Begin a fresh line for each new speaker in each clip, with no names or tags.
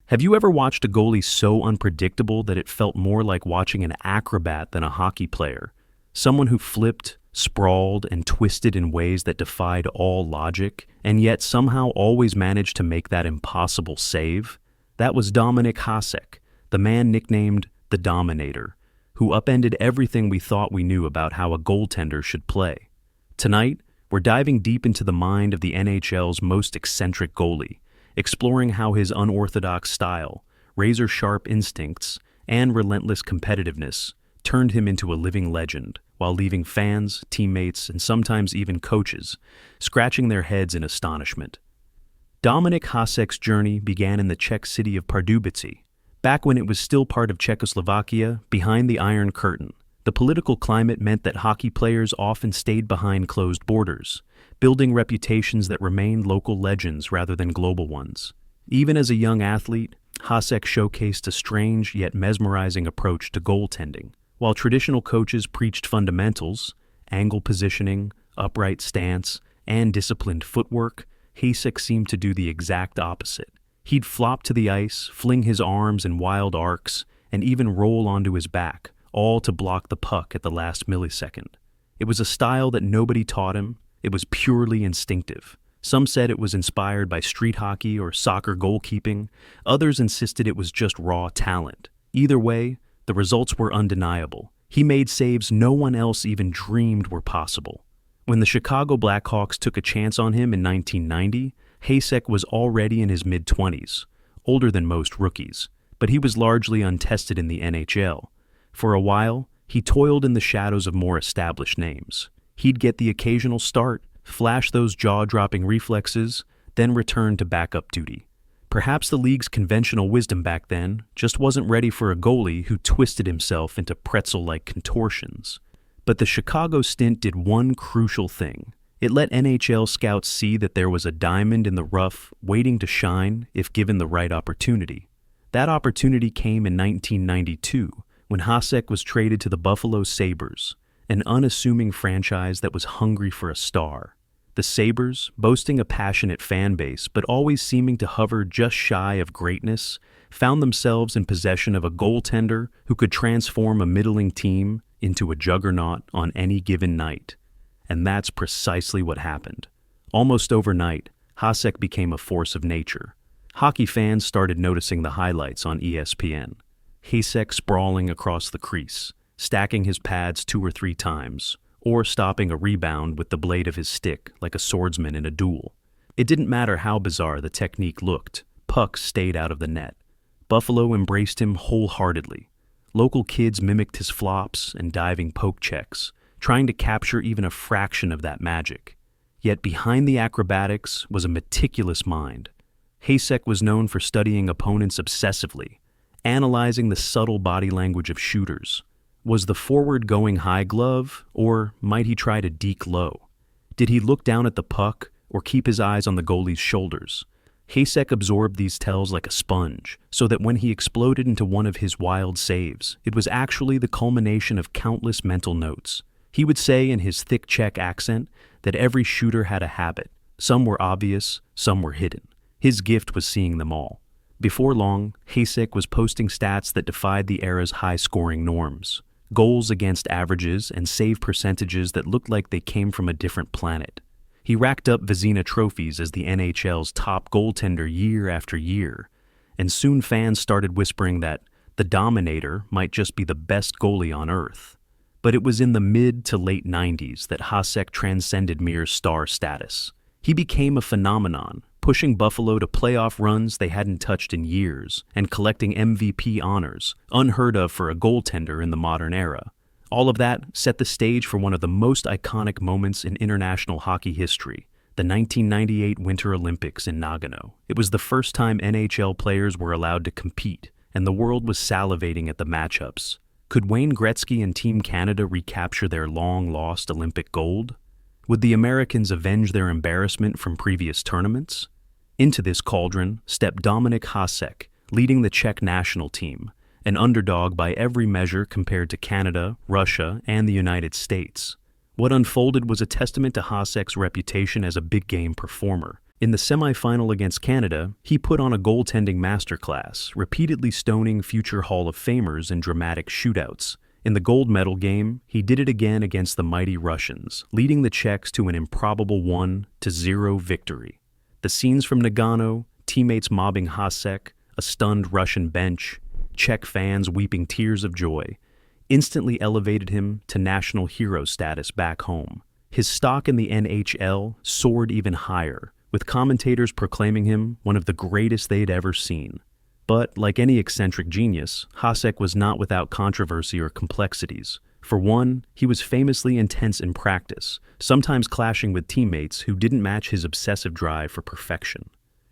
Have you ever watched a goalie so unpredictable that it felt more like watching an acrobat than a hockey player? Someone who flipped, sprawled, and twisted in ways that defied all logic, and yet somehow always managed to make that impossible save? That was Dominik Hasek, the man nicknamed the Dominator, who upended everything we thought we knew about how a goaltender should play. Tonight, we're diving deep into the mind of the NHL's most eccentric goalie, exploring how his unorthodox style, razor-sharp instincts, and relentless competitiveness turned him into a living legend, while leaving fans, teammates, and sometimes even coaches scratching their heads in astonishment. Dominik Hasek's journey began in the Czech city of Pardubice, back when it was still part of Czechoslovakia, behind the Iron Curtain. The political climate meant that hockey players often stayed behind closed borders, building reputations that remained local legends rather than global ones. Even as a young athlete, Hasek showcased a strange yet mesmerizing approach to goaltending. While traditional coaches preached fundamentals, angle positioning, upright stance, and disciplined footwork, Hasek seemed to do the exact opposite. He'd flop to the ice, fling his arms in wild arcs, and even roll onto his back, all to block the puck at the last millisecond. It was a style that nobody taught him. It was purely instinctive. Some said it was inspired by street hockey or soccer goalkeeping. Others insisted it was just raw talent. Either way, the results were undeniable. He made saves no one else even dreamed were possible. When the Chicago Blackhawks took a chance on him in 1990, Hasek was already in his mid-20s, older than most rookies, but he was largely untested in the NHL. For a while, he toiled in the shadows of more established names. He'd get the occasional start, flash those jaw-dropping reflexes, then return to backup duty. Perhaps the league's conventional wisdom back then just wasn't ready for a goalie who twisted himself into pretzel-like contortions. But the Chicago stint did one crucial thing. It let NHL scouts see that there was a diamond in the rough waiting to shine if given the right opportunity. That opportunity came in 1992, when Hasek was traded to the Buffalo Sabres, an unassuming franchise that was hungry for a star. The Sabres, boasting a passionate fan base but always seeming to hover just shy of greatness, found themselves in possession of a goaltender who could transform a middling team into a juggernaut on any given night. And that's precisely what happened. Almost overnight, Hasek became a force of nature. Hockey fans started noticing the highlights on ESPN. Hasek sprawling across the crease, stacking his pads 2 or 3 times, or stopping a rebound with the blade of his stick like a swordsman in a duel. It didn't matter how bizarre the technique looked, pucks stayed out of the net. Buffalo embraced him wholeheartedly. Local kids mimicked his flops and diving poke checks, trying to capture even a fraction of that magic. Yet behind the acrobatics was a meticulous mind. Hasek was known for studying opponents obsessively, analyzing the subtle body language of shooters. Was the forward going high glove, or might he try to deke low? Did he look down at the puck, or keep his eyes on the goalie's shoulders? Hasek absorbed these tells like a sponge, so that when he exploded into one of his wild saves, it was actually the culmination of countless mental notes. He would say in his thick Czech accent that every shooter had a habit. Some were obvious, some were hidden. His gift was seeing them all. Before long, Hasek was posting stats that defied the era's high-scoring norms. Goals against averages and save percentages that looked like they came from a different planet. He racked up Vezina trophies as the NHL's top goaltender year after year, and soon fans started whispering that the Dominator might just be the best goalie on earth. But it was in the mid to late 90s that Hasek transcended mere star status. He became a phenomenon, pushing Buffalo to playoff runs they hadn't touched in years, and collecting MVP honors, unheard of for a goaltender in the modern era. All of that set the stage for one of the most iconic moments in international hockey history, the 1998 Winter Olympics in Nagano. It was the first time NHL players were allowed to compete, and the world was salivating at the matchups. Could Wayne Gretzky and Team Canada recapture their long-lost Olympic gold? Would the Americans avenge their embarrassment from previous tournaments? Into this cauldron stepped Dominik Hasek, leading the Czech national team, an underdog by every measure compared to Canada, Russia, and the United States. What unfolded was a testament to Hasek's reputation as a big-game performer. In the semifinal against Canada, he put on a goaltending masterclass, repeatedly stoning future Hall of Famers in dramatic shootouts. In the gold medal game, he did it again against the mighty Russians, leading the Czechs to an improbable 1-0 victory. The scenes from Nagano, teammates mobbing Hasek, a stunned Russian bench, Czech fans weeping tears of joy, instantly elevated him to national hero status back home. His stock in the NHL soared even higher, with commentators proclaiming him one of the greatest they'd ever seen. But, like any eccentric genius, Hasek was not without controversy or complexities. For one, he was famously intense in practice, sometimes clashing with teammates who didn't match his obsessive drive for perfection.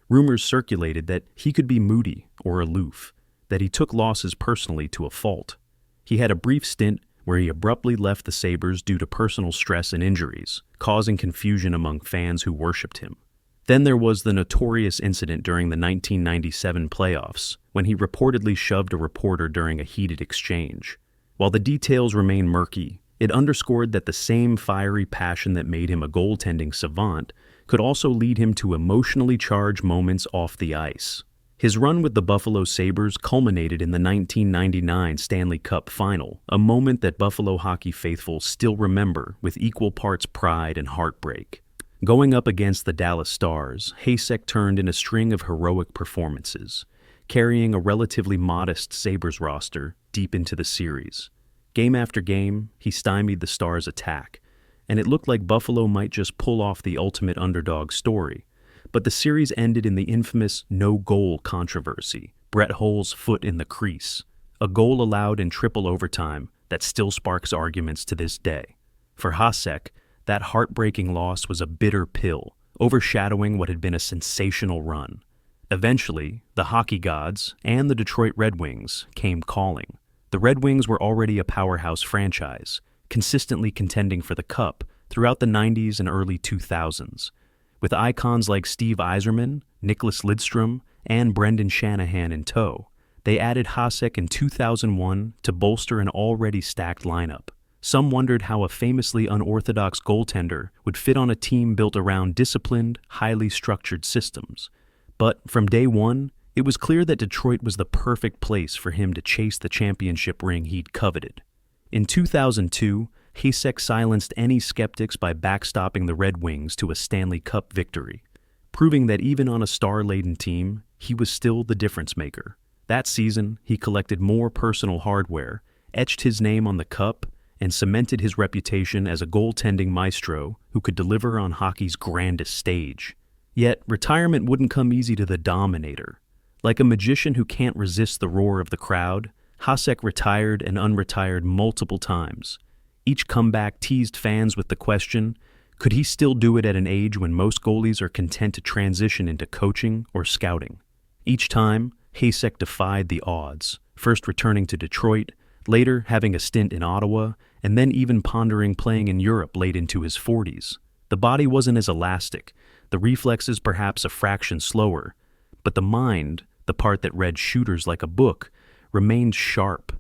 Rumors circulated that he could be moody or aloof, that he took losses personally to a fault. He had a brief stint where he abruptly left the Sabres due to personal stress and injuries, causing confusion among fans who worshipped him. Then there was the notorious incident during the 1997 playoffs, when he reportedly shoved a reporter during a heated exchange. While the details remain murky, it underscored that the same fiery passion that made him a goaltending savant could also lead him to emotionally charged moments off the ice. His run with the Buffalo Sabres culminated in the 1999 Stanley Cup Final, a moment that Buffalo hockey faithful still remember with equal parts pride and heartbreak. Going up against the Dallas Stars, Hasek turned in a string of heroic performances, carrying a relatively modest Sabres roster deep into the series. Game after game, he stymied the Stars' attack, and it looked like Buffalo might just pull off the ultimate underdog story. But the series ended in the infamous no-goal controversy, Brett Hull's foot in the crease, a goal allowed in triple overtime that still sparks arguments to this day. For Hasek, that heartbreaking loss was a bitter pill, overshadowing what had been a sensational run. Eventually, the hockey gods and the Detroit Red Wings came calling. The Red Wings were already a powerhouse franchise, consistently contending for the Cup throughout the 90s and early 2000s. With icons like Steve Yzerman, Nicholas Lidstrom, and Brendan Shanahan in tow, they added Hasek in 2001 to bolster an already stacked lineup. Some wondered how a famously unorthodox goaltender would fit on a team built around disciplined, highly structured systems. But from day one, it was clear that Detroit was the perfect place for him to chase the championship ring he'd coveted. In 2002, Hasek silenced any skeptics by backstopping the Red Wings to a Stanley Cup victory, proving that even on a star-laden team, he was still the difference maker. That season, he collected more personal hardware, etched his name on the cup, and cemented his reputation as a goaltending maestro who could deliver on hockey's grandest stage. Yet, retirement wouldn't come easy to the Dominator. Like a magician who can't resist the roar of the crowd, Hasek retired and unretired multiple times. Each comeback teased fans with the question, could he still do it at an age when most goalies are content to transition into coaching or scouting? Each time, Hasek defied the odds, first returning to Detroit, later having a stint in Ottawa, and then even pondering playing in Europe late into his 40s. The body wasn't as elastic, the reflexes perhaps a fraction slower, but the mind, the part that read shooters like a book, remained sharp.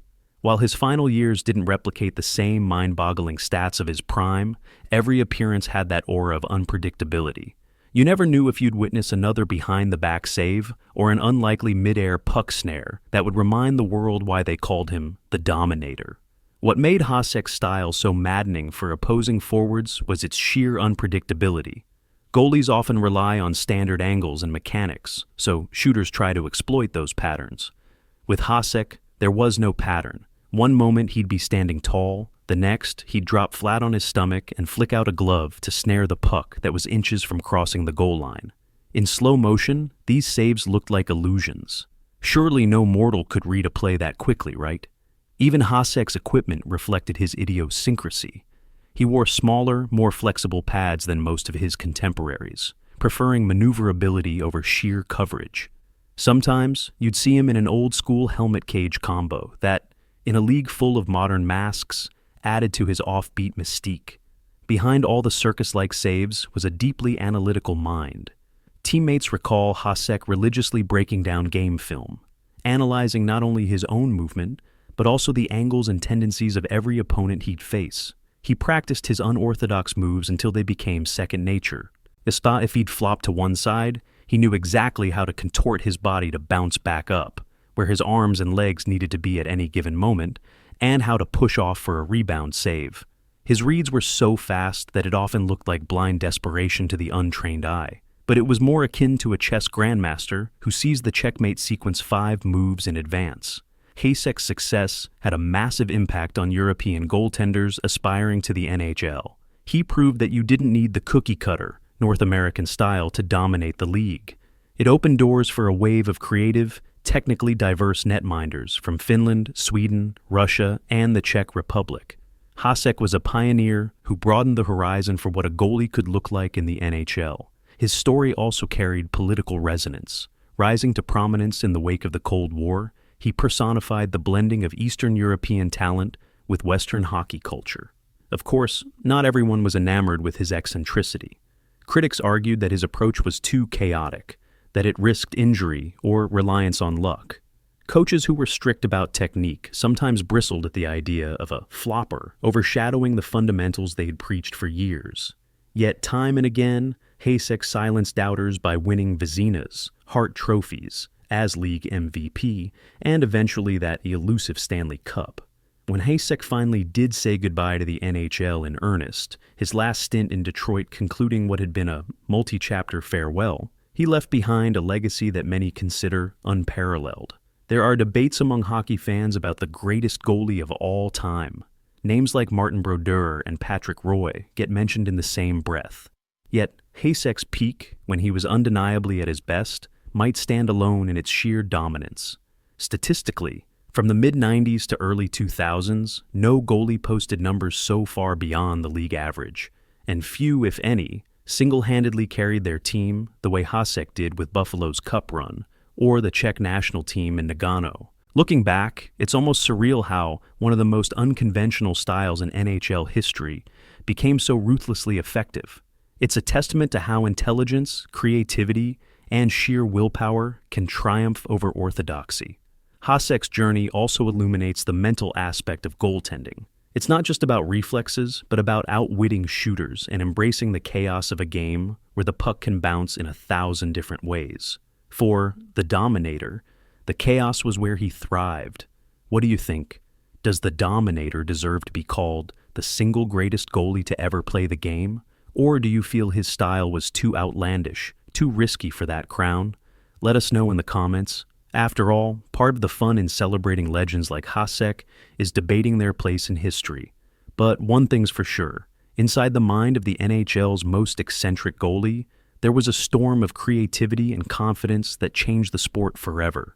While his final years didn't replicate the same mind-boggling stats of his prime, every appearance had that aura of unpredictability. You never knew if you'd witness another behind-the-back save or an unlikely mid-air puck snare that would remind the world why they called him the Dominator. What made Hasek's style so maddening for opposing forwards was its sheer unpredictability. Goalies often rely on standard angles and mechanics, so shooters try to exploit those patterns. With Hasek, there was no pattern. One moment he'd be standing tall, the next he'd drop flat on his stomach and flick out a glove to snare the puck that was inches from crossing the goal line. In slow motion, these saves looked like illusions. Surely no mortal could read a play that quickly, right? Even Hasek's equipment reflected his idiosyncrasy. He wore smaller, more flexible pads than most of his contemporaries, preferring maneuverability over sheer coverage. Sometimes, you'd see him in an old-school helmet-cage combo that, in a league full of modern masks, added to his offbeat mystique. Behind all the circus-like saves was a deeply analytical mind. Teammates recall Hasek religiously breaking down game film, analyzing not only his own movement, but also the angles and tendencies of every opponent he'd face. He practiced his unorthodox moves until they became second nature. If he'd flopped to one side, he knew exactly how to contort his body to bounce back up, where his arms and legs needed to be at any given moment, and how to push off for a rebound save. His reads were so fast that it often looked like blind desperation to the untrained eye, but it was more akin to a chess grandmaster who sees the checkmate sequence 5 moves in advance. Hasek's success had a massive impact on European goaltenders aspiring to the NHL. He proved that you didn't need the cookie-cutter, North American style to dominate the league. It opened doors for a wave of creative, technically diverse netminders from Finland, Sweden, Russia, and the Czech Republic. Hasek was a pioneer who broadened the horizon for what a goalie could look like in the NHL. His story also carried political resonance. Rising to prominence in the wake of the Cold War, he personified the blending of Eastern European talent with Western hockey culture. Of course, not everyone was enamored with his eccentricity. Critics argued that his approach was too chaotic, that it risked injury or reliance on luck. Coaches who were strict about technique sometimes bristled at the idea of a flopper overshadowing the fundamentals they had preached for years. Yet time and again, Hasek silenced doubters by winning Vezinas, Hart trophies, as league MVP, and eventually that elusive Stanley Cup. When Hasek finally did say goodbye to the NHL in earnest, his last stint in Detroit concluding what had been a multi-chapter farewell, he left behind a legacy that many consider unparalleled. There are debates among hockey fans about the greatest goalie of all time. Names like Martin Brodeur and Patrick Roy get mentioned in the same breath. Yet, Hasek's peak, when he was undeniably at his best, might stand alone in its sheer dominance. Statistically, from the mid-90s to early 2000s, no goalie posted numbers so far beyond the league average, and few, if any, single-handedly carried their team the way Hasek did with Buffalo's Cup run, or the Czech national team in Nagano. Looking back, it's almost surreal how one of the most unconventional styles in NHL history became so ruthlessly effective. It's a testament to how intelligence, creativity, and sheer willpower can triumph over orthodoxy. Hasek's journey also illuminates the mental aspect of goaltending. It's not just about reflexes, but about outwitting shooters and embracing the chaos of a game where the puck can bounce in 1,000 different ways. For the Dominator, the chaos was where he thrived. What do you think? Does the Dominator deserve to be called the single greatest goalie to ever play the game? Or do you feel his style was too outlandish, too risky for that crown? Let us know in the comments. After all, part of the fun in celebrating legends like Hasek is debating their place in history. But one thing's for sure, inside the mind of the NHL's most eccentric goalie, there was a storm of creativity and confidence that changed the sport forever.